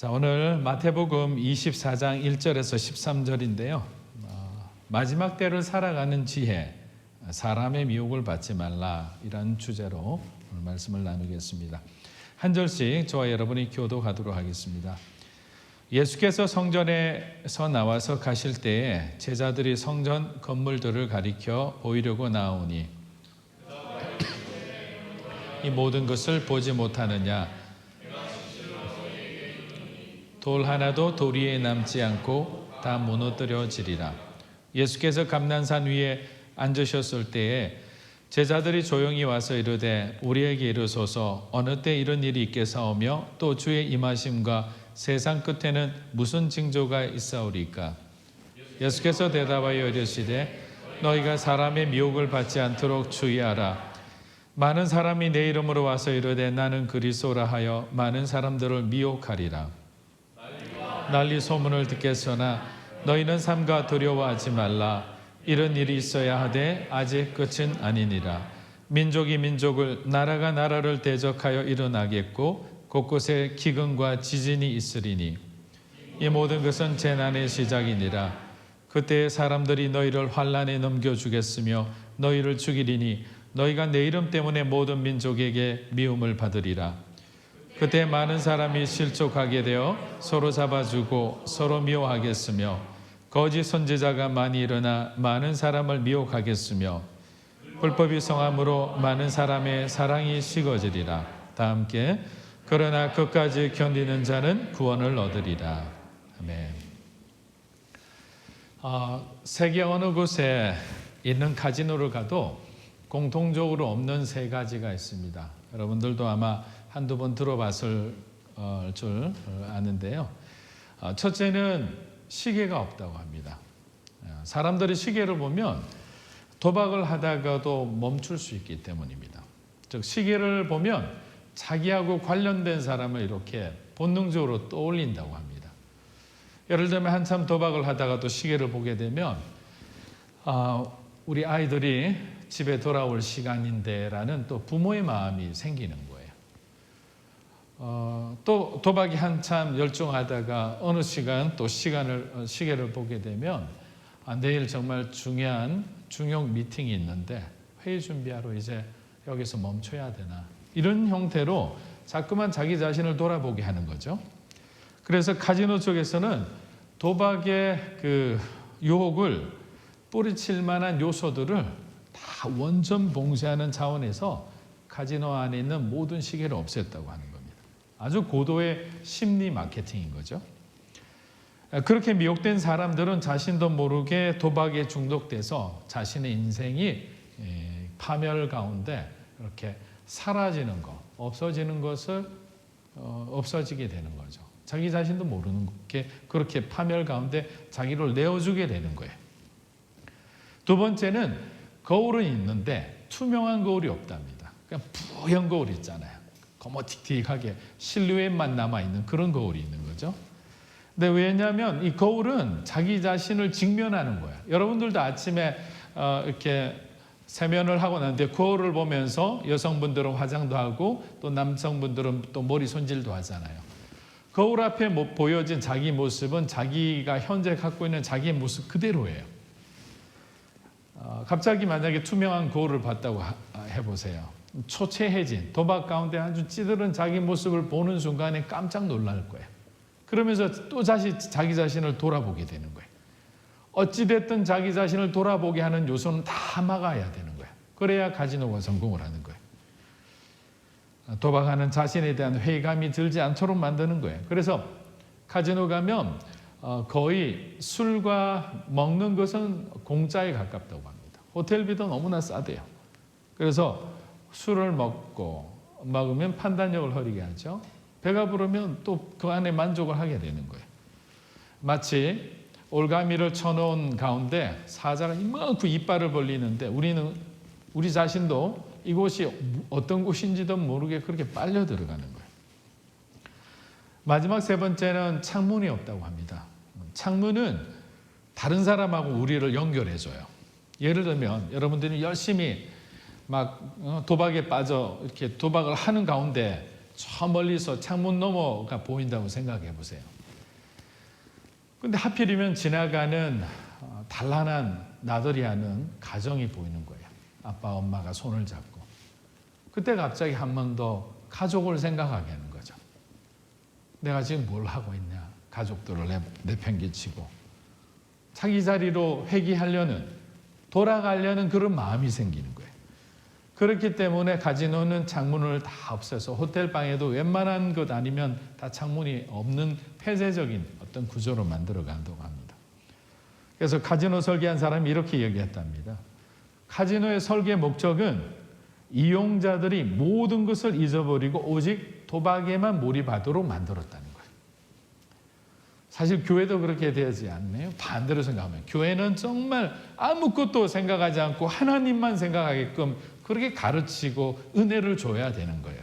자, 오늘 마태복음 24장 1절에서 13절인데요. 마지막 때를 살아가는 지혜, 사람의 미혹을 받지 말라, 이런 주제로 오늘 말씀을 나누겠습니다. 한 절씩 저와 여러분이 교도하도록 하겠습니다. 예수께서 성전에서 나와서 가실 때에 제자들이 성전 건물들을 가리켜 보이려고 나오니 이 모든 것을 보지 못하느냐? 돌 하나도 돌 위에 남지 않고 다 무너뜨려지리라. 예수께서 감난산 위에 앉으셨을 때에 제자들이 조용히 와서 이르되 우리에게 이르소서 어느 때 이런 일이 있겠사오며 또 주의 임하심과 세상 끝에는 무슨 징조가 있사오리까? 예수께서 대답하여 이르시되 너희가 사람의 미혹을 받지 않도록 주의하라. 많은 사람이 내 이름으로 와서 이르되 나는 그리스도라 하여 많은 사람들을 미혹하리라. 난리 소문을 듣겠으나 너희는 삼가 두려워하지 말라. 이런 일이 있어야 하되 아직 끝은 아니니라. 민족이 민족을 나라가 나라를 대적하여 일어나겠고 곳곳에 기근과 지진이 있으리니 이 모든 것은 재난의 시작이니라. 그때 사람들이 너희를 환난에 넘겨주겠으며 너희를 죽이리니 너희가 내 이름 때문에 모든 민족에게 미움을 받으리라. 그때 많은 사람이 실족하게 되어 서로 잡아주고 서로 미워하겠으며 거짓 선지자가 많이 일어나 많은 사람을 미혹하겠으며 불법이 성함으로 많은 사람의 사랑이 식어지리라. 다 함께 그러나 끝까지 견디는 자는 구원을 얻으리라. 아멘. 세계 어느 곳에 있는 카지노를 가도 공통적으로 없는 세 가지가 있습니다. 여러분들도 아마 한두 번 들어봤을 줄 아는데요. 첫째는 시계가 없다고 합니다. 사람들이 시계를 보면 도박을 하다가도 멈출 수 있기 때문입니다. 즉 시계를 보면 자기하고 관련된 사람을 이렇게 본능적으로 떠올린다고 합니다. 예를 들면 한참 도박을 하다가도 시계를 보게 되면 우리 아이들이 집에 돌아올 시간인데라는 또 부모의 마음이 생기는 거예요. 또 도박이 한참 열중하다가 어느 시간 또 시계를 보게 되면 내일 정말 중요한 중요 미팅이 있는데 회의 준비하러 이제 여기서 멈춰야 되나, 이런 형태로 자꾸만 자기 자신을 돌아보게 하는 거죠. 그래서 카지노 쪽에서는 도박의 그 유혹을 뿌리칠 만한 요소들을 다 원전 봉쇄하는 차원에서 카지노 안에 있는 모든 시계를 없앴다고 하는 겁니다. 아주 고도의 심리 마케팅인 거죠. 그렇게 미혹된 사람들은 자신도 모르게 도박에 중독돼서 자신의 인생이 파멸 가운데 이렇게 사라지는 것, 없어지는 것을 없어지게 되는 거죠. 자기 자신도 모르는 게 그렇게 파멸 가운데 자기를 내어주게 되는 거예요. 두 번째는 거울은 있는데 투명한 거울이 없답니다. 그냥 부연 거울 있잖아요. 거머틱틱하게 실루엣만 남아있는 그런 거울이 있는 거죠. 근데 왜냐하면 이 거울은 자기 자신을 직면하는 거예요. 여러분들도 아침에 이렇게 세면을 하고 나는데 거울을 보면서 여성분들은 화장도 하고 또 남성분들은 또 머리 손질도 하잖아요. 거울 앞에 보여진 자기 모습은 자기가 현재 갖고 있는 자기의 모습 그대로예요. 갑자기 만약에 투명한 거울을 봤다고 해보세요. 초췌해진 도박 가운데 아주 찌들은 자기 모습을 보는 순간에 깜짝 놀랄 거예요. 그러면서 또 다시 자기 자신을 돌아보게 되는 거예요. 어찌됐든 자기 자신을 돌아보게 하는 요소는 다 막아야 되는 거예요. 그래야 카지노가 성공을 하는 거예요. 도박하는 자신에 대한 회의감이 들지 않도록 만드는 거예요. 그래서 카지노 가면 거의 술과 먹는 것은 공짜에 가깝다고 합니다. 호텔비도 너무나 싸대요. 그래서 술을 먹으면 판단력을 흐리게 하죠. 배가 부르면 또 그 안에 만족을 하게 되는 거예요. 마치 올가미를 쳐놓은 가운데 사자가 이만큼 이빨을 벌리는데 우리 자신도 이곳이 어떤 곳인지도 모르게 그렇게 빨려 들어가는 거예요. 마지막 세 번째는 창문이 없다고 합니다. 창문은 다른 사람하고 우리를 연결해줘요. 예를 들면 여러분들이 열심히 막 도박에 빠져 이렇게 도박을 하는 가운데 저 멀리서 창문 너머가 보인다고 생각해 보세요. 근데 하필이면 지나가는 단란한 나들이 하는 가정이 보이는 거예요. 아빠, 엄마가 손을 잡고. 그때 갑자기 한 번 더 가족을 생각하게 하는 거죠. 내가 지금 뭘 하고 있냐. 가족들을 내팽개치고. 자기 자리로 회귀하려는, 돌아가려는 그런 마음이 생기는 거예요. 그렇기 때문에 가지노는 창문을 다 없애서 호텔 방에도 웬만한 것 아니면 다 창문이 없는 폐쇄적인 어떤 구조로 만들어 간다고 합니다. 그래서 카지노 설계한 사람이 이렇게 얘기했답니다. 카지노의 설계 목적은 이용자들이 모든 것을 잊어버리고 오직 도박에만 몰입하도록 만들었다는 거예요. 사실 교회도 그렇게 되지 않나요? 반대로 생각하면 교회는 정말 아무것도 생각하지 않고 하나님만 생각하게끔 그렇게 가르치고 은혜를 줘야 되는 거예요.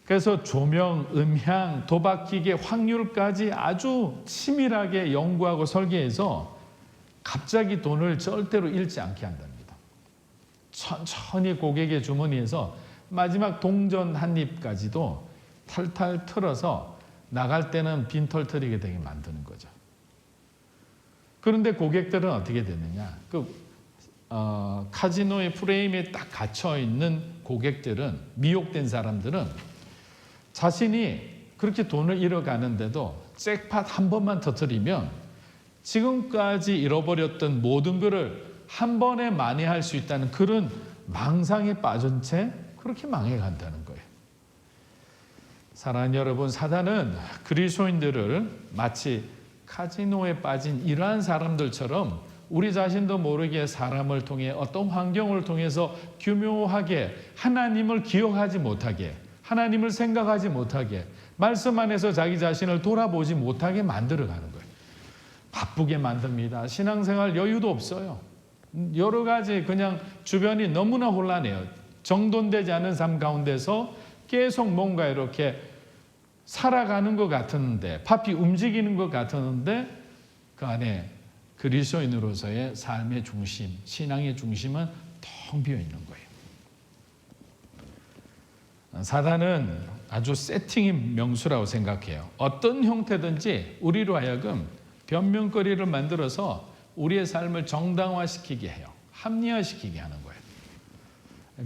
그래서 조명, 음향, 도박기계, 확률까지 아주 치밀하게 연구하고 설계해서 갑자기 돈을 절대로 잃지 않게 한답니다. 천천히 고객의 주머니에서 마지막 동전 한 입까지도 탈탈 틀어서 나갈 때는 빈털 터리게 되게 만드는 거죠. 그런데 고객들은 어떻게 되느냐? 카지노의 프레임에 딱 갇혀 있는 고객들은, 미혹된 사람들은 자신이 그렇게 돈을 잃어가는데도 잭팟 한 번만 터뜨리면 지금까지 잃어버렸던 모든 것을 한 번에 만회할 수 있다는 그런 망상에 빠진 채 그렇게 망해간다는 거예요. 사랑하는 여러분, 사단은 그리스도인들을 마치 카지노에 빠진 이러한 사람들처럼 우리 자신도 모르게 사람을 통해 어떤 환경을 통해서 교묘하게 하나님을 기억하지 못하게, 하나님을 생각하지 못하게, 말씀 안에서 자기 자신을 돌아보지 못하게 만들어가는 거예요. 바쁘게 만듭니다. 신앙생활 여유도 없어요. 여러 가지 그냥 주변이 너무나 혼란해요. 정돈되지 않은 삶 가운데서 계속 뭔가 이렇게 살아가는 것 같은데, 바삐 움직이는 것 같았는데 그 안에 그리스도인으로서의 삶의 중심, 신앙의 중심은 텅 비어 있는 거예요. 사단은 아주 세팅의 명수라고 생각해요. 어떤 형태든지 우리로 하여금 변명거리를 만들어서 우리의 삶을 정당화시키게 해요. 합리화시키게 하는 거예요.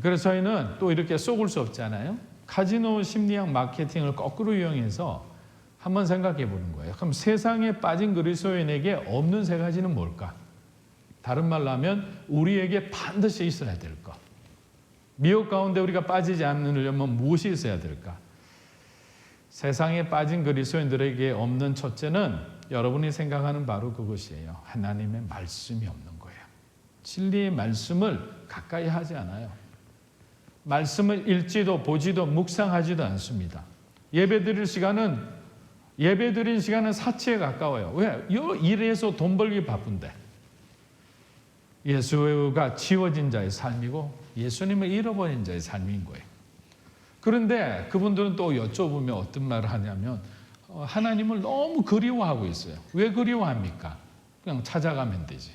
그래서 저희는 또 이렇게 속을 수 없잖아요. 카지노 심리학 마케팅을 거꾸로 이용해서 한번 생각해 보는 거예요. 그럼 세상에 빠진 그리스도인에게 없는 세 가지는 뭘까? 다른 말로 하면 우리에게 반드시 있어야 될 것. 미혹 가운데 우리가 빠지지 않으려면 무엇이 있어야 될까? 세상에 빠진 그리스도인들에게 없는 첫째는 여러분이 생각하는 바로 그것이에요. 하나님의 말씀이 없는 거예요. 진리의 말씀을 가까이 하지 않아요. 말씀을 읽지도 보지도 묵상하지도 않습니다. 예배드릴 시간은 사치에 가까워요. 왜? 일해서 돈 벌기 바쁜데. 예수가 지워진 자의 삶이고 예수님을 잃어버린 자의 삶인 거예요. 그런데 그분들은 또 여쭤보면 어떤 말을 하냐면 하나님을 너무 그리워하고 있어요. 왜 그리워합니까? 그냥 찾아가면 되지.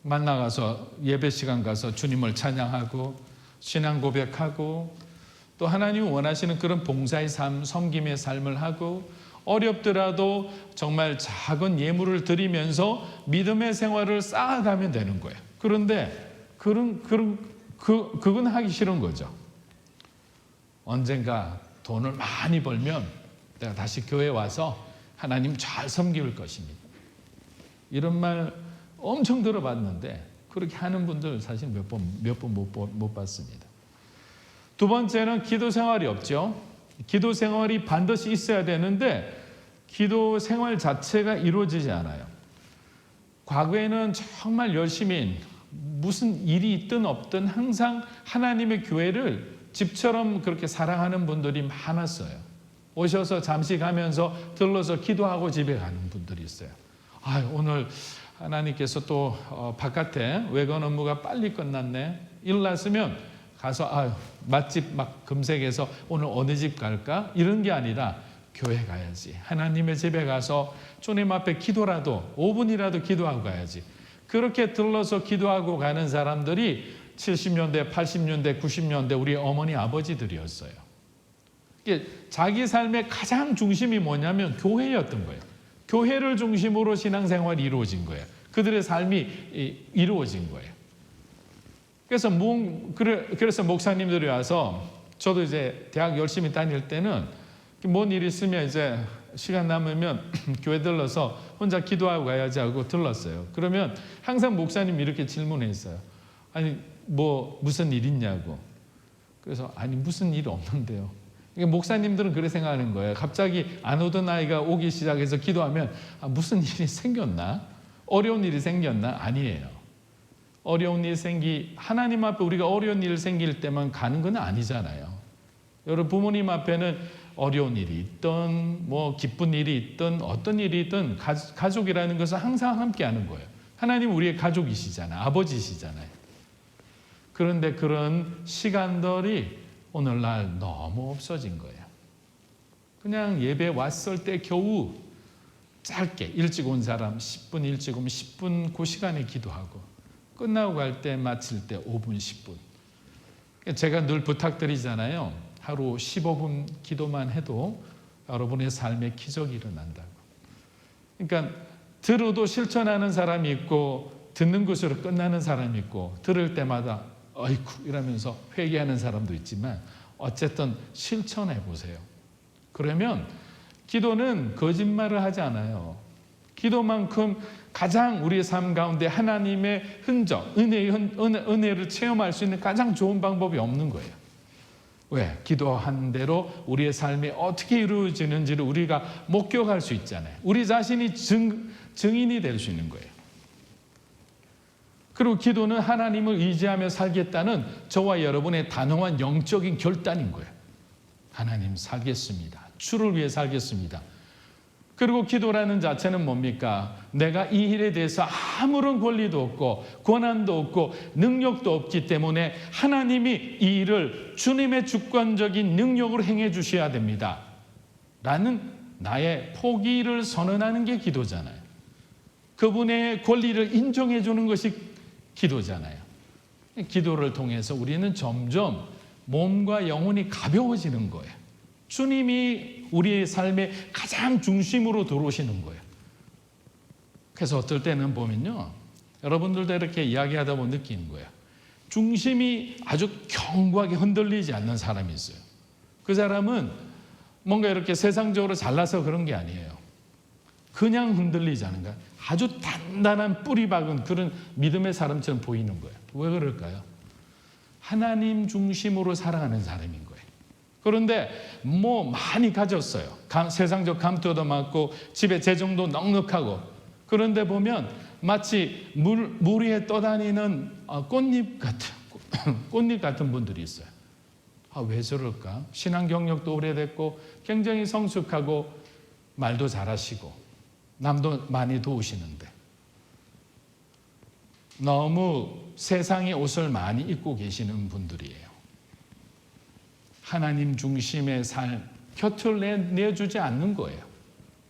만나가서 예배 시간 가서 주님을 찬양하고 신앙 고백하고 또 하나님이 원하시는 그런 봉사의 삶, 섬김의 삶을 하고 어렵더라도 정말 작은 예물을 드리면서 믿음의 생활을 쌓아가면 되는 거예요. 그런데 그건 하기 싫은 거죠. 언젠가 돈을 많이 벌면 내가 다시 교회에 와서 하나님 잘 섬길 것입니다. 이런 말 엄청 들어봤는데 그렇게 하는 분들 사실 몇 번 못 봤습니다. 두 번째는 기도 생활이 없죠. 기도 생활이 반드시 있어야 되는데 기도 생활 자체가 이루어지지 않아요. 과거에는 정말 열심히 무슨 일이 있든 없든 항상 하나님의 교회를 집처럼 그렇게 사랑하는 분들이 많았어요. 오셔서 잠시 가면서 들러서 기도하고 집에 가는 분들이 있어요. 오늘 하나님께서 또 바깥에 외건 업무가 빨리 끝났네. 일 났으면 가서 맛집 막 검색해서 오늘 어느 집 갈까? 이런 게 아니라 교회 가야지. 하나님의 집에 가서 주님 앞에 기도라도 5분이라도 기도하고 가야지. 그렇게 들러서 기도하고 가는 사람들이 70년대, 80년대, 90년대 우리 어머니 아버지들이었어요. 자기 삶의 가장 중심이 뭐냐면 교회였던 거예요. 교회를 중심으로 신앙생활이 이루어진 거예요. 그들의 삶이 이루어진 거예요. 그래서 목사님들이 와서, 저도 이제 대학 열심히 다닐 때는 뭔 일 있으면 이제 시간 남으면 교회 들러서 혼자 기도하고 가야지 하고 들렀어요. 그러면 항상 목사님이 이렇게 질문했어요. 아니 뭐 무슨 일 있냐고. 그래서 아니 무슨 일 없는데요. 목사님들은 그렇게 생각하는 거예요. 갑자기 안 오던 아이가 오기 시작해서 기도하면 무슨 일이 생겼나? 어려운 일이 생겼나? 아니에요. 어려운 일이 하나님 앞에 우리가 어려운 일 생길 때만 가는 건 아니잖아요. 여러분 부모님 앞에는 어려운 일이 있든 뭐 기쁜 일이 있든 어떤 일이 있든 가족이라는 것은 항상 함께 하는 거예요. 하나님 우리의 가족이시잖아요. 아버지시잖아요. 그런데 그런 시간들이 오늘날 너무 없어진 거예요. 그냥 예배 왔을 때 겨우 짧게 일찍 온 사람 10분 일찍 오면 10분 그 시간에 기도하고 끝나고 갈 때 마칠 때 5분 10분. 제가 늘 부탁드리잖아요. 하루 15분 기도만 해도 여러분의 삶에 기적이 일어난다고. 그러니까 들어도 실천하는 사람이 있고 듣는 것으로 끝나는 사람이 있고 들을 때마다 어이쿠 이러면서 회개하는 사람도 있지만 어쨌든 실천해 보세요. 그러면 기도는 거짓말을 하지 않아요. 기도만큼 가장 우리의 삶 가운데 하나님의 흔적, 은혜를 체험할 수 있는 가장 좋은 방법이 없는 거예요. 왜? 기도한 대로 우리의 삶이 어떻게 이루어지는지를 우리가 목격할 수 있잖아요. 우리 자신이 증인이 될 수 있는 거예요. 그리고 기도는 하나님을 의지하며 살겠다는 저와 여러분의 단호한 영적인 결단인 거예요. 하나님 살겠습니다. 주를 위해 살겠습니다. 그리고 기도라는 자체는 뭡니까? 내가 이 일에 대해서 아무런 권리도 없고 권한도 없고 능력도 없기 때문에 하나님이 이 일을 주님의 주권적인 능력으로 행해 주셔야 됩니다. 라는 나의 포기를 선언하는 게 기도잖아요. 그분의 권리를 인정해 주는 것이 기도잖아요. 기도를 통해서 우리는 점점 몸과 영혼이 가벼워지는 거예요. 주님이 우리의 삶의 가장 중심으로 들어오시는 거예요. 그래서 어떨 때는 보면요, 여러분들도 이렇게 이야기하다 보면 느끼는 거예요. 중심이 아주 견고하게 흔들리지 않는 사람이 있어요. 그 사람은 뭔가 이렇게 세상적으로 잘나서 그런 게 아니에요. 그냥 흔들리지 않은 거예요. 아주 단단한 뿌리 박은 그런 믿음의 사람처럼 보이는 거예요. 왜 그럴까요? 하나님 중심으로 살아가는 사람인 거예요. 그런데 뭐 많이 가졌어요. 세상적 감투도 많고 집에 재정도 넉넉하고. 그런데 보면 마치 물 위에 떠다니는 꽃잎 같은 분들이 있어요. 왜 저럴까? 신앙 경력도 오래됐고 굉장히 성숙하고 말도 잘하시고 남도 많이 도우시는데 너무 세상의 옷을 많이 입고 계시는 분들이에요. 하나님 중심의 삶, 곁을 내주지 않는 거예요.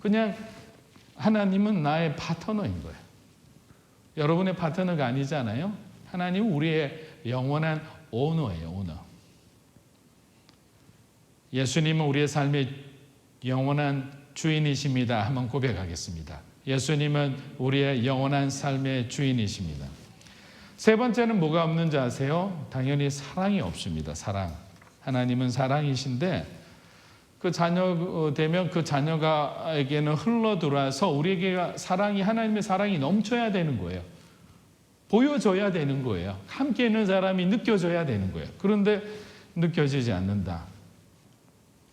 그냥 하나님은 나의 파트너인 거예요. 여러분의 파트너가 아니잖아요. 하나님은 우리의 영원한 오너예요. 오너. 예수님은 우리의 삶의 영원한 주인이십니다. 한번 고백하겠습니다. 예수님은 우리의 영원한 삶의 주인이십니다. 세 번째는 뭐가 없는지 아세요? 당연히 사랑이 없습니다. 사랑. 하나님은 사랑이신데 그 자녀 되면 그 자녀가에게는 흘러 들어와서 우리에게 사랑이 하나님의 사랑이 넘쳐야 되는 거예요. 보여줘야 되는 거예요. 함께 있는 사람이 느껴져야 되는 거예요. 그런데 느껴지지 않는다.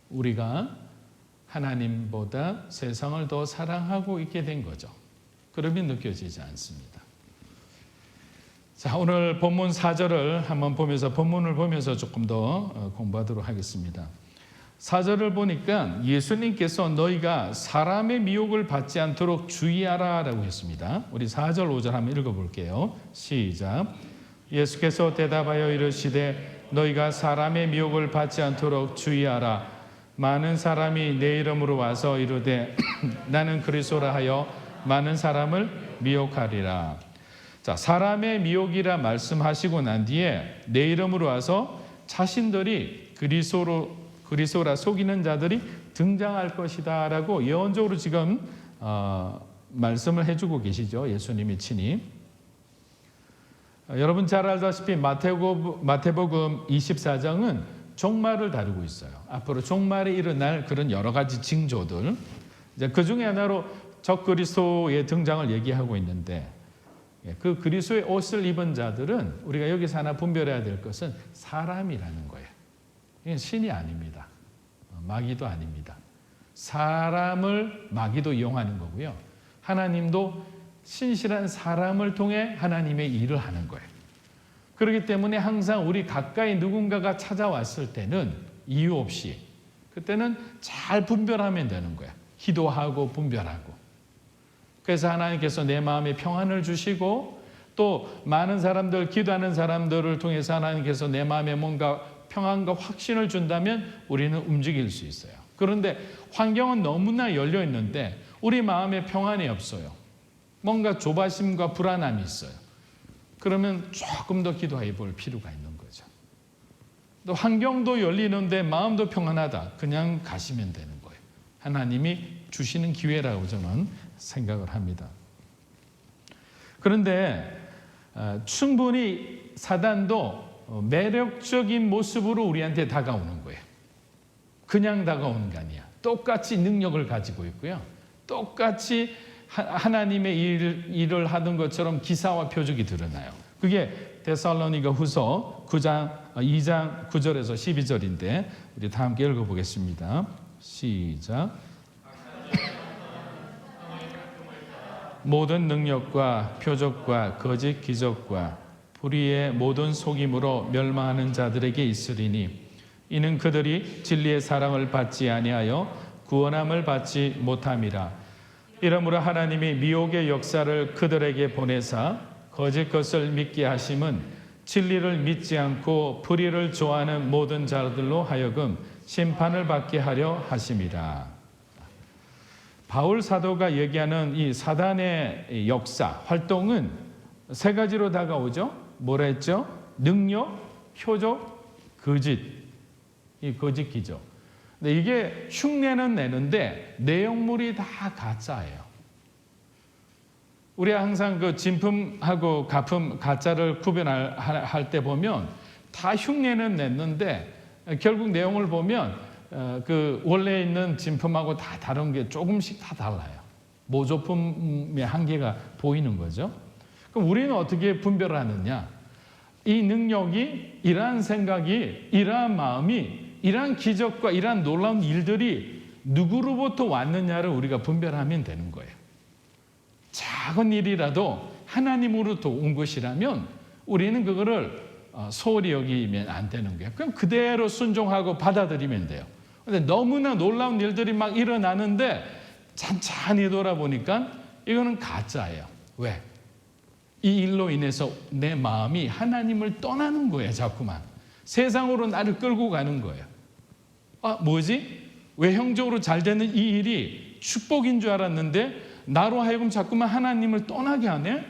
우리가 하나님보다 세상을 더 사랑하고 있게 된 거죠. 그러면 느껴지지 않습니다. 자, 오늘 본문 4절을 한번 보면서 본문을 보면서 조금 더 공부하도록 하겠습니다. 4절을 보니까 예수님께서 너희가 사람의 미혹을 받지 않도록 주의하라 라고 했습니다. 우리 4절 5절 한번 읽어볼게요. 시작. 예수께서 대답하여 이르시되 너희가 사람의 미혹을 받지 않도록 주의하라. 많은 사람이 내 이름으로 와서 이르되 나는 그리스도라 하여 많은 사람을 미혹하리라. 자, 사람의 미혹이라 말씀하시고 난 뒤에 내 이름으로 와서 자신들이 그리스도라 속이는 자들이 등장할 것이다 라고 예언적으로 지금 말씀을 해주고 계시죠. 예수님이 친히. 여러분 잘 알다시피 마태복음 24장은 종말을 다루고 있어요. 앞으로 종말에 일어날 그런 여러 가지 징조들, 그 중에 하나로 적그리스도의 등장을 얘기하고 있는데, 그 그리스도의 옷을 입은 자들은 우리가 여기서 하나 분별해야 될 것은 사람이라는 거예요. 이게 신이 아닙니다. 마귀도 아닙니다. 사람을 마귀도 이용하는 거고요. 하나님도 신실한 사람을 통해 하나님의 일을 하는 거예요. 그렇기 때문에 항상 우리 가까이 누군가가 찾아왔을 때는 이유 없이 그때는 잘 분별하면 되는 거예요. 기도하고 분별하고. 그래서 하나님께서 내 마음에 평안을 주시고 또 많은 사람들, 기도하는 사람들을 통해서 하나님께서 내 마음에 뭔가 평안과 확신을 준다면 우리는 움직일 수 있어요. 그런데 환경은 너무나 열려 있는데 우리 마음에 평안이 없어요. 뭔가 조바심과 불안함이 있어요. 그러면 조금 더 기도해 볼 필요가 있는 거죠. 또 환경도 열리는데 마음도 평안하다. 그냥 가시면 되는 거예요. 하나님이 주시는 기회라고 저는 생각을 합니다. 그런데 충분히 사단도 매력적인 모습으로 우리한테 다가오는 거예요. 그냥 다가오는 게 아니야. 똑같이 능력을 가지고 있고요. 똑같이 하나님의 일을 하던 것처럼 기사와 표적이 드러나요. 그게 데살로니가 후서 2장 9절에서 12절인데 우리 다 함께 읽어보겠습니다. 시작. 모든 능력과 표적과 거짓 기적과 불의의 모든 속임으로 멸망하는 자들에게 있으리니 이는 그들이 진리의 사랑을 받지 아니하여 구원함을 받지 못함이라. 이러므로 하나님이 미혹의 역사를 그들에게 보내사 거짓 것을 믿게 하심은 진리를 믿지 않고 불의를 좋아하는 모든 자들로 하여금 심판을 받게 하려 하심이라. 바울 사도가 얘기하는 이 사단의 역사, 활동은 세 가지로 다가오죠. 뭐라 했죠? 능력, 표적, 거짓. 이 거짓 기적. 근데 이게 흉내는 내는데 내용물이 다 가짜예요. 우리가 항상 그 진품하고 가품, 가짜를 구별할 때 보면 다 흉내는 냈는데 결국 내용을 보면 그 원래 있는 진품하고 다 다른 게 조금씩 다 달라요. 모조품의 한계가 보이는 거죠. 그럼 우리는 어떻게 분별하느냐? 이 능력이, 이러한 생각이, 이러한 마음이, 이러한 기적과 이러한 놀라운 일들이 누구로부터 왔느냐를 우리가 분별하면 되는 거예요. 작은 일이라도 하나님으로부터 온 것이라면 우리는 그거를 소홀히 여기면 안 되는 거예요. 그럼 그대로 순종하고 받아들이면 돼요. 그런데 너무나 놀라운 일들이 막 일어나는데 찬찬히 돌아보니까 이거는 가짜예요. 왜? 이 일로 인해서 내 마음이 하나님을 떠나는 거예요. 자꾸만. 세상으로 나를 끌고 가는 거예요. 뭐지? 외형적으로 잘 되는 이 일이 축복인 줄 알았는데 나로 하여금 자꾸만 하나님을 떠나게 하네?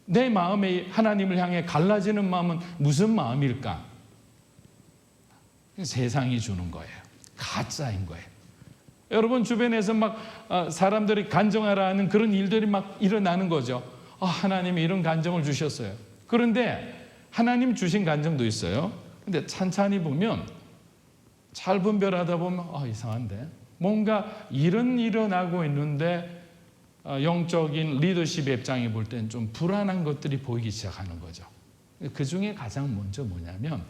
내 마음에 하나님을 향해 갈라지는 마음은 무슨 마음일까? 세상이 주는 거예요. 가짜인 거예요. 여러분 주변에서 막 사람들이 간증하라 하는 그런 일들이 막 일어나는 거죠. 하나님이 이런 간증을 주셨어요. 그런데 하나님 주신 간증도 있어요. 근데 찬찬히 보면 잘 분별하다 보면 이상한데 뭔가 일은 일어나고 있는데 영적인 리더십의 입장에 볼 때는 좀 불안한 것들이 보이기 시작하는 거죠. 그 중에 가장 먼저 뭐냐면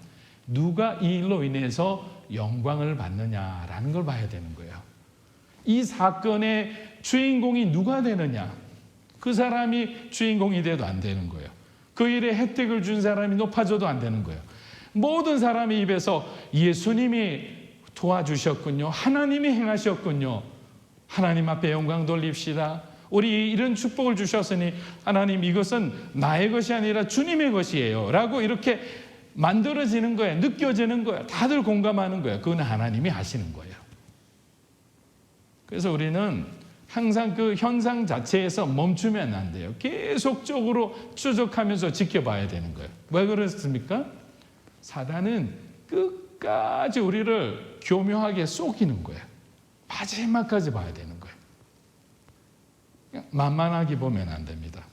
누가 이 일로 인해서 영광을 받느냐라는 걸 봐야 되는 거예요. 이 사건의 주인공이 누가 되느냐? 그 사람이 주인공이 돼도 안 되는 거예요. 그 일에 혜택을 준 사람이 높아져도 안 되는 거예요. 모든 사람의 입에서 예수님이 도와주셨군요. 하나님이 행하셨군요. 하나님 앞에 영광 돌립시다. 우리 이런 축복을 주셨으니 하나님 이것은 나의 것이 아니라 주님의 것이에요 라고 이렇게 만들어지는 거예요. 느껴지는 거예요. 다들 공감하는 거예요. 그건 하나님이 하시는 거예요. 그래서 우리는 항상 그 현상 자체에서 멈추면 안 돼요. 계속적으로 추적하면서 지켜봐야 되는 거예요. 왜 그렇습니까? 사단은 끝까지 우리를 교묘하게 속이는 거예요. 마지막까지 봐야 되는 거예요. 만만하게 보면 안 됩니다.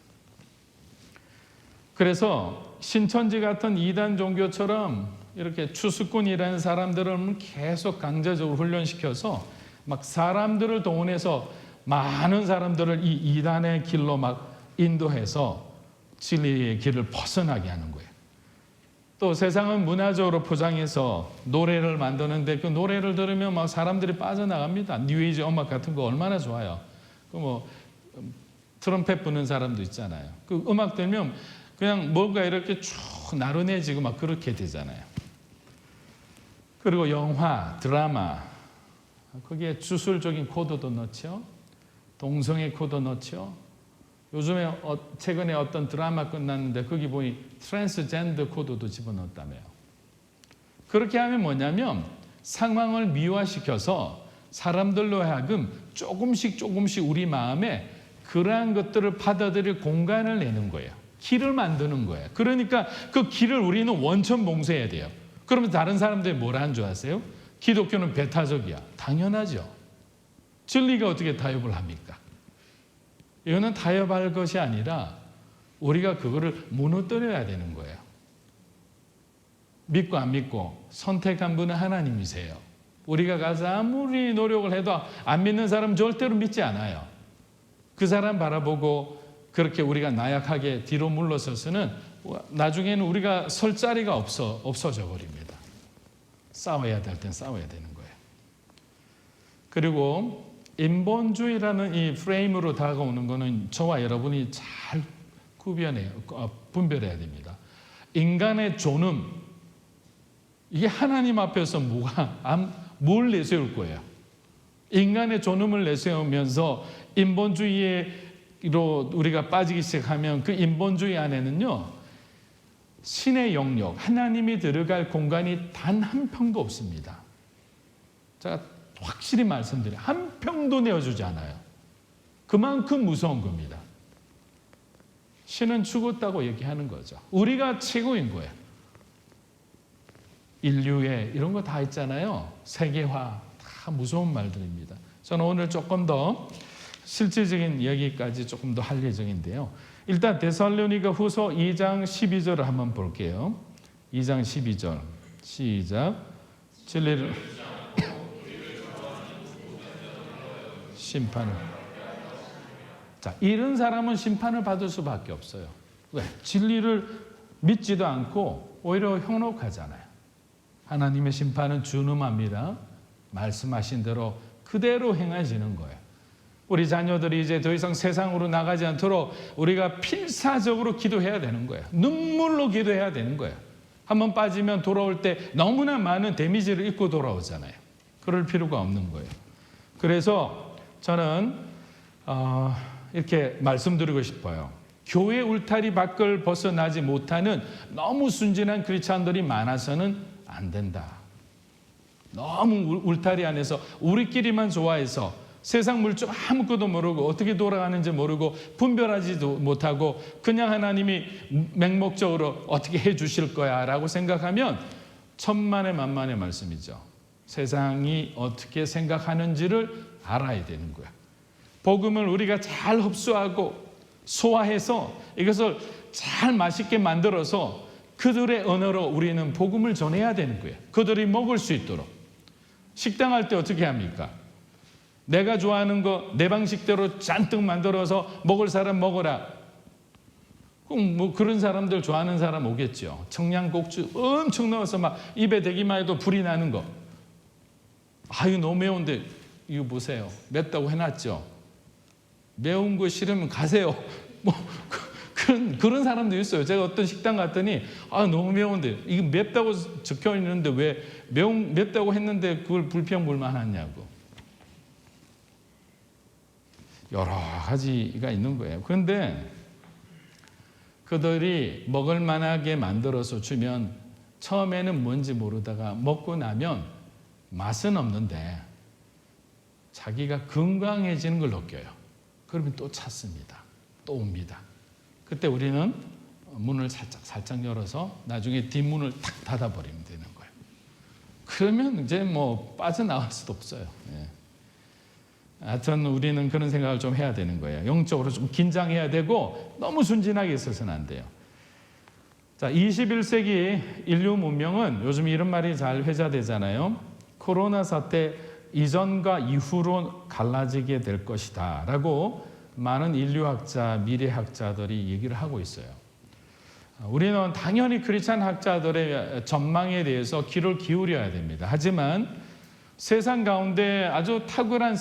그래서 신천지 같은 이단 종교처럼 이렇게 추수꾼이라는 사람들을 계속 강제적으로 훈련시켜서 막 사람들을 동원해서 많은 사람들을 이 이단의 길로 막 인도해서 진리의 길을 벗어나게 하는 거예요. 또 세상은 문화적으로 포장해서 노래를 만드는데 그 노래를 들으면 막 사람들이 빠져나갑니다. 뉴에이지 음악 같은 거 얼마나 좋아요. 그 뭐 트럼펫 부는 사람도 있잖아요. 그 음악 들으면 그냥 뭔가 이렇게 쭉 나른해지고 막 그렇게 되잖아요. 그리고 영화, 드라마, 거기에 주술적인 코드도 넣죠. 동성애 코드 넣죠. 요즘에 최근에 어떤 드라마 끝났는데 거기 보니 트랜스젠더 코드도 집어넣었다며요. 그렇게 하면 뭐냐면 상황을 미화시켜서 사람들로 하여금 조금씩 우리 마음에 그러한 것들을 받아들일 공간을 내는 거예요. 길을 만드는 거예요. 그러니까 그 길을 우리는 원천 봉쇄해야 돼요. 그러면 다른 사람들이 뭐라 하는 줄 아세요? 기독교는 배타적이야. 당연하죠. 진리가 어떻게 타협을 합니까? 이거는 타협할 것이 아니라 우리가 그거를 무너뜨려야 되는 거예요. 믿고 안 믿고 선택한 분은 하나님이세요. 우리가 가서 아무리 노력을 해도 안 믿는 사람 절대로 믿지 않아요. 그 사람 바라보고 그렇게 우리가 나약하게 뒤로 물러서서는 나중에는 우리가 설 자리가 없어져 버립니다. 싸워야 될 땐 싸워야 되는 거예요. 그리고 인본주의라는 이 프레임으로 다가오는 것은 저와 여러분이 잘 분별해야 됩니다. 인간의 존엄, 이게 하나님 앞에서 뭘 내세울 거예요? 인간의 존엄을 내세우면서 인본주의로 우리가 빠지기 시작하면 그 인본주의 안에는요, 신의 영역, 하나님이 들어갈 공간이 단 한 평도 없습니다. 제가 확실히 말씀드려요. 한 평도 내어주지 않아요. 그만큼 무서운 겁니다. 신은 죽었다고 얘기하는 거죠. 우리가 최고인 거예요. 인류의 이런 거 다 있잖아요. 세계화, 다 무서운 말들입니다. 저는 오늘 조금 더 실질적인 얘기까지 조금 더 할 예정인데요. 일단 데살로니가 후서 2장 12절을 한번 볼게요. 2장 12절 시작. 진리를 심판을. 자, 이런 사람은 심판을 받을 수밖에 없어요. 왜? 진리를 믿지도 않고 오히려 현혹하잖아요. 하나님의 심판은 준엄합니다. 말씀하신 대로 그대로 행해지는 거예요. 우리 자녀들이 이제 더 이상 세상으로 나가지 않도록 우리가 필사적으로 기도해야 되는 거예요. 눈물로 기도해야 되는 거예요. 한번 빠지면 돌아올 때 너무나 많은 데미지를 입고 돌아오잖아요. 그럴 필요가 없는 거예요. 그래서 저는 이렇게 말씀드리고 싶어요. 교회 울타리 밖을 벗어나지 못하는 너무 순진한 크리스찬들이 많아서는 안 된다. 너무 울타리 안에서 우리끼리만 좋아해서 세상 물정 아무것도 모르고 어떻게 돌아가는지 모르고 분별하지도 못하고 그냥 하나님이 맹목적으로 어떻게 해 주실 거야 라고 생각하면 천만의 만만의 말씀이죠. 세상이 어떻게 생각하는지를 알아야 되는 거야. 복음을 우리가 잘 흡수하고 소화해서 이것을 잘 맛있게 만들어서 그들의 언어로 우리는 복음을 전해야 되는 거예요. 그들이 먹을 수 있도록. 식당 할 때 어떻게 합니까? 내가 좋아하는 거 내 방식대로 잔뜩 만들어서 먹을 사람 먹어라. 그럼 뭐 그런 사람들 좋아하는 사람 오겠죠. 청양고추 엄청 넣어서 막 입에 대기만 해도 불이 나는 거. 아, 이거 너무 매운데 이거 보세요. 맵다고 해놨죠. 매운 거 싫으면 가세요. 뭐 그런 사람도 있어요. 제가 어떤 식당 갔더니 아, 너무 매운데 이거 맵다고 적혀 있는데 왜 맵다고 했는데 그걸 불평불만 하냐고. 여러 가지가 있는 거예요. 그런데 그들이 먹을 만하게 만들어서 주면 처음에는 뭔지 모르다가 먹고 나면 맛은 없는데 자기가 건강해지는 걸 느껴요. 그러면 또 찾습니다. 또 옵니다. 그때 우리는 문을 살짝 열어서 나중에 뒷문을 탁 닫아버리면 되는 거예요. 그러면 이제 뭐 빠져나올 수도 없어요. 예. 하여튼 우리는 그런 생각을 좀 해야 되는 거예요. 영적으로 좀 긴장해야 되고 너무 순진하게 있어서는 안 돼요. 자, 21세기 인류 문명은 요즘 이런 말이 잘 회자되잖아요. 코로나 사태 이전과 이후로 갈라지게 될 것이다 라고 많은 인류학자, 미래학자들이 얘기를 하고 있어요. 우리는 당연히 크리스찬 학자들의 전망에 대해서 귀를 기울여야 됩니다. 하지만 세상 가운데 아주 탁월한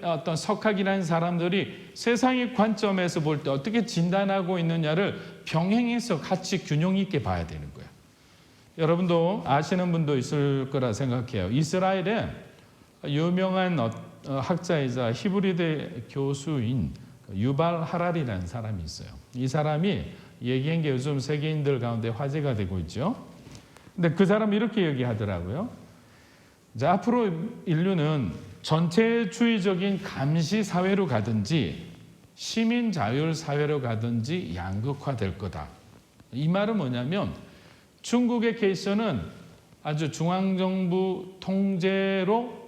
어떤 석학이라는 사람들이 세상의 관점에서 볼 때 어떻게 진단하고 있느냐를 병행해서 같이 균형 있게 봐야 되는 거예요. 여러분도 아시는 분도 있을 거라 생각해요. 이스라엘에 유명한 학자이자 히브리대 교수인 유발 하라리라는 사람이 있어요. 이 사람이 얘기한 게 요즘 세계인들 가운데 화제가 되고 있죠. 근데 그 사람이 이렇게 얘기하더라고요. 이제 앞으로 인류는 전체주의적인 감시 사회로 가든지 시민 자율 사회로 가든지 양극화될 거다. 이 말은 뭐냐면 중국의 케이스는 아주 중앙정부 통제로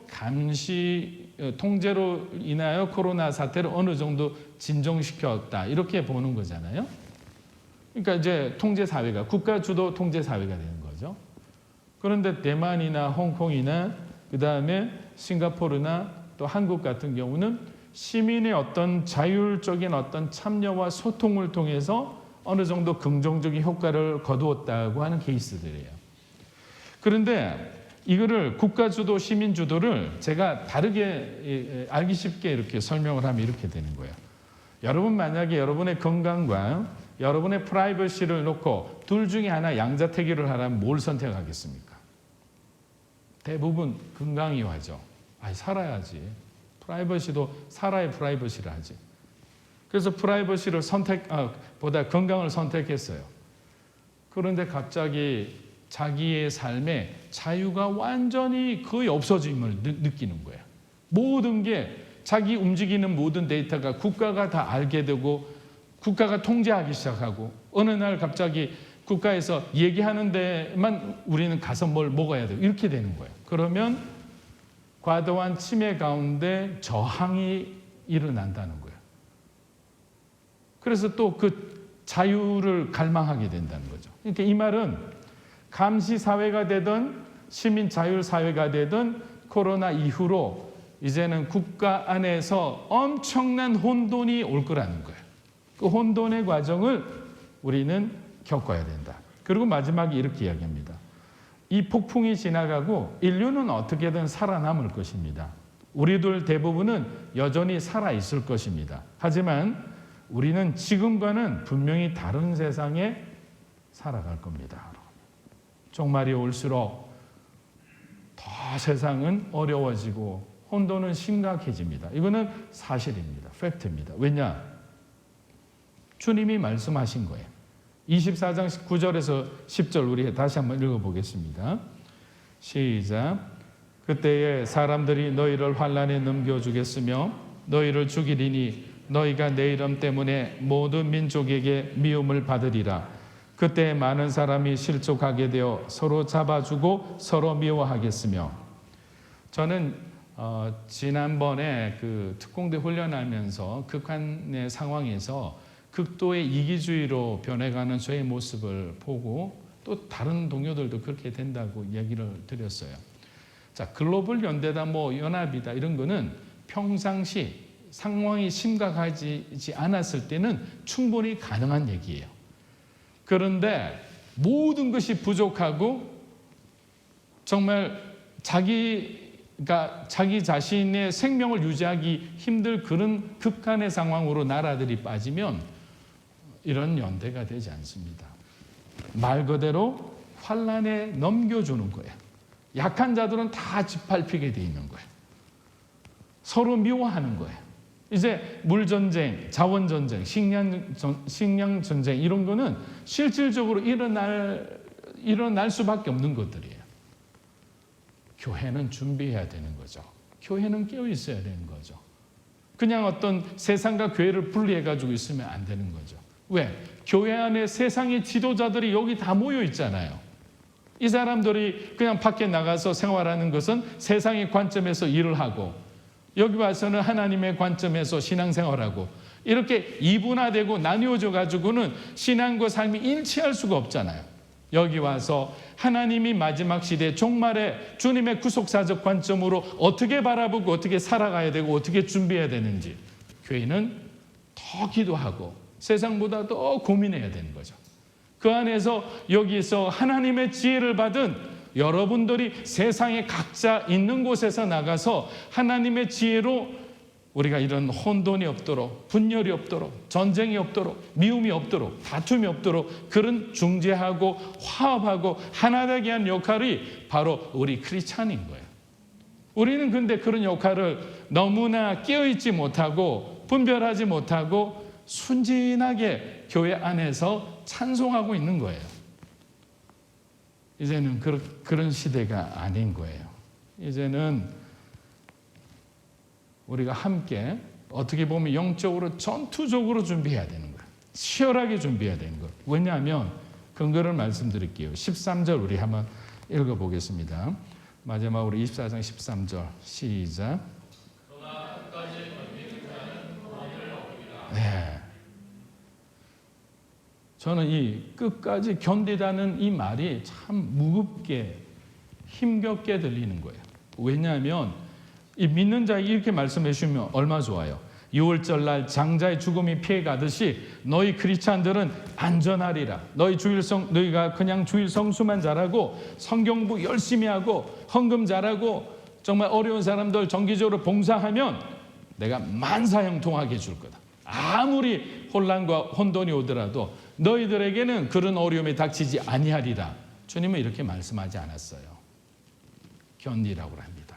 인하여 코로나 사태를 어느 정도 진정시켰다. 이렇게 보는 거잖아요. 그러니까 이제 통제 사회가 국가 주도 통제 사회가 되는 거죠. 그런데 대만이나 홍콩이나 그다음에 싱가포르나 또 한국 같은 경우는 시민의 어떤 자율적인 어떤 참여와 소통을 통해서 어느 정도 긍정적인 효과를 거두었다고 하는 케이스들이에요. 그런데 이거를 국가 주도, 시민 주도를 제가 다르게 알기 쉽게 이렇게 설명을 하면 이렇게 되는 거예요. 여러분 만약에 여러분의 건강과 여러분의 프라이버시를 놓고 둘 중에 하나 양자택일을 하라면 뭘 선택하겠습니까? 대부분 건강이 하죠. 살아야지. 프라이버시도 살아야 프라이버시를 하지. 그래서 프라이버시를 보다 건강을 선택했어요. 그런데 갑자기 자기의 삶에 자유가 완전히 거의 없어짐을 느끼는 거예요. 모든 게 자기 움직이는 모든 데이터가 국가가 다 알게 되고 국가가 통제하기 시작하고 어느 날 갑자기 국가에서 얘기하는 데만 우리는 가서 뭘 먹어야 돼요. 이렇게 되는 거예요. 그러면 과도한 침해 가운데 저항이 일어난다는 거예요. 그래서 또 그 자유를 갈망하게 된다는 거죠. 그러니까 이 말은 감시 사회가 되든 시민 자율 사회가 되든 코로나 이후로 이제는 국가 안에서 엄청난 혼돈이 올 거라는 거예요. 그 혼돈의 과정을 우리는 겪어야 된다. 그리고 마지막에 이렇게 이야기합니다. 이 폭풍이 지나가고 인류는 어떻게든 살아남을 것입니다. 우리들 대부분은 여전히 살아있을 것입니다. 하지만 우리는 지금과는 분명히 다른 세상에 살아갈 겁니다. 종말이 올수록 더 세상은 어려워지고 혼돈은 심각해집니다. 이거는 사실입니다. 팩트입니다. 왜냐? 주님이 말씀하신 거예요. 24장 9절에서 10절 우리 다시 한번 읽어보겠습니다. 시작. 그때에 사람들이 너희를 환난에 넘겨주겠으며 너희를 죽이리니 너희가 내 이름 때문에 모든 민족에게 미움을 받으리라. 그때 많은 사람이 실족하게 되어 서로 잡아주고 서로 미워하겠으며. 저는 지난번에 그 특공대 훈련하면서 극한의 상황에서 극도의 이기주의로 변해가는 저의 모습을 보고 또 다른 동료들도 그렇게 된다고 얘기를 드렸어요. 자, 글로벌 연대다, 연합이다 이런 거는 평상시 상황이 심각하지 않았을 때는 충분히 가능한 얘기예요. 그런데 모든 것이 부족하고 정말 자기 자신의 생명을 유지하기 힘들 그런 극한의 상황으로 나라들이 빠지면 이런 연대가 되지 않습니다. 말 그대로 환난에 넘겨주는 거예요. 약한 자들은 다 짓밟히게 돼 있는 거예요. 서로 미워하는 거예요. 이제 물전쟁, 자원전쟁, 식량전쟁 이런 거는 실질적으로 일어날 수밖에 없는 것들이에요. 교회는 준비해야 되는 거죠. 교회는 깨어 있어야 되는 거죠. 그냥 어떤 세상과 교회를 분리해가지고 있으면 안 되는 거죠. 왜? 교회 안에 세상의 지도자들이 여기 다 모여 있잖아요. 이 사람들이 그냥 밖에 나가서 생활하는 것은 세상의 관점에서 일을 하고, 여기 와서는 하나님의 관점에서 신앙생활하고, 이렇게 이분화되고 나뉘어져 가지고는 신앙과 삶이 일치할 수가 없잖아요. 여기 와서 하나님이 마지막 시대 종말에 주님의 구속사적 관점으로 어떻게 바라보고 어떻게 살아가야 되고 어떻게 준비해야 되는지, 교회는 더 기도하고 세상보다 더 고민해야 되는 거죠. 그 안에서 여기서 하나님의 지혜를 받은 여러분들이 세상에 각자 있는 곳에서 나가서 하나님의 지혜로 우리가 이런 혼돈이 없도록, 분열이 없도록, 전쟁이 없도록, 미움이 없도록, 다툼이 없도록 그런 중재하고 화합하고 하나 되게 한 역할이 바로 우리 크리스찬인 거예요. 우리는 근데 그런 역할을 너무나 깨어있지 못하고 분별하지 못하고 순진하게 교회 안에서 찬송하고 있는 거예요. 이제는 그런 시대가 아닌 거예요. 이제는 우리가 함께 어떻게 보면 영적으로 전투적으로 준비해야 되는 거예요. 치열하게 준비해야 되는 거예요. 왜냐하면 근거를 말씀드릴게요. 13절 우리 한번 읽어보겠습니다. 마지막으로 24장 13절 시작. 네. 저는 이 끝까지 견디다는 이 말이 참 무겁게 힘겹게 들리는 거예요. 왜냐하면 이 믿는 자에게 이렇게 말씀해 주시면 얼마나 좋아요. 6월절 날 장자의 죽음이 피해가듯이 너희 크리스찬들은 안전하리라. 너희가 그냥 주일 성수만 잘하고 성경부 열심히 하고 헌금 잘하고 정말 어려운 사람들 정기적으로 봉사하면 내가 만사형통하게 해줄 거다. 아무리 혼란과 혼돈이 오더라도 너희들에게는 그런 어려움이 닥치지 아니하리라. 주님은 이렇게 말씀하지 않았어요. 견디라고 합니다.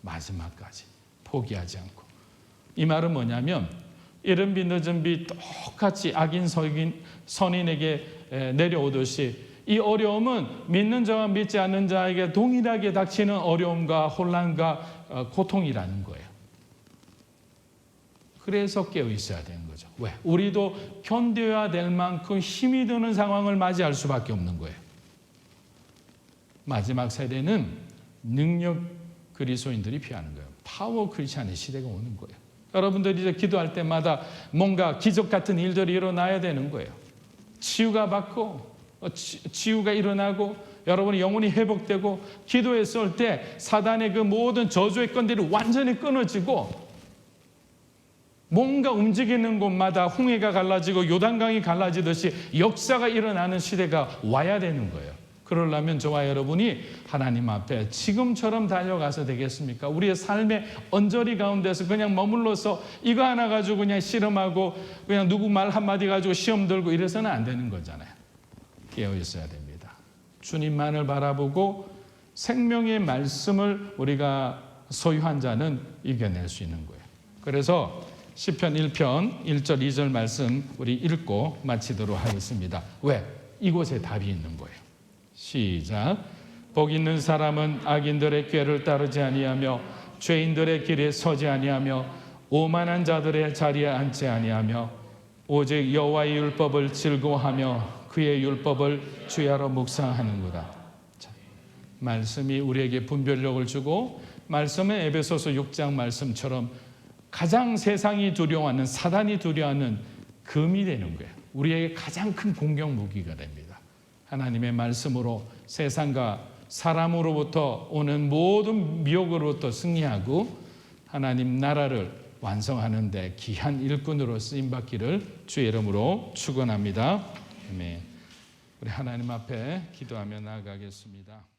마지막까지 포기하지 않고. 이 말은 뭐냐면 이른 비 늦은 비 똑같이 악인 선인에게 내려오듯이 이 어려움은 믿는 자와 믿지 않는 자에게 동일하게 닥치는 어려움과 혼란과 고통이라는 거예요. 그래서 깨어 있어야 되는 거죠. 왜? 우리도 견뎌야 될 만큼 힘이 드는 상황을 맞이할 수밖에 없는 거예요. 마지막 세대는 능력 그리스도인들이 피하는 거예요. 파워 크리스찬의 시대가 오는 거예요. 여러분들이 이제 기도할 때마다 뭔가 기적 같은 일들이 일어나야 되는 거예요. 치유가 받고 치유가 일어나고 여러분의 영혼이 회복되고 기도했을 때 사단의 그 모든 저주의 건들이 완전히 끊어지고 뭔가 움직이는 곳마다 홍해가 갈라지고 요단강이 갈라지듯이 역사가 일어나는 시대가 와야 되는 거예요. 그러려면 저와 여러분이 하나님 앞에 지금처럼 달려가서 되겠습니까? 우리의 삶의 언저리 가운데서 그냥 머물러서 이거 하나 가지고 그냥 씨름하고 그냥 누구 말 한마디 가지고 시험 들고 이래서는 안 되는 거잖아요. 깨어 있어야 됩니다. 주님만을 바라보고 생명의 말씀을 우리가 소유한 자는 이겨낼 수 있는 거예요. 그래서 시편 1편 1절 2절 말씀 우리 읽고 마치도록 하겠습니다. 왜? 이곳에 답이 있는 거예요. 시작. 복 있는 사람은 악인들의 꾀를 따르지 아니하며 죄인들의 길에 서지 아니하며 오만한 자들의 자리에 앉지 아니하며 오직 여호와의 율법을 즐거워하며 그의 율법을 주야로 묵상하는구나. 자, 말씀이 우리에게 분별력을 주고 말씀은 에베소서 6장 말씀처럼 가장 세상이 두려워하는 사단이 두려워하는 금이 되는 거예요. 우리에게 가장 큰 공격 무기가 됩니다. 하나님의 말씀으로 세상과 사람으로부터 오는 모든 미혹으로부터 승리하고 하나님 나라를 완성하는 데 귀한 일꾼으로 쓰임받기를 주의 이름으로 축원합니다. 아멘. 우리 하나님 앞에 기도하며 나아가겠습니다.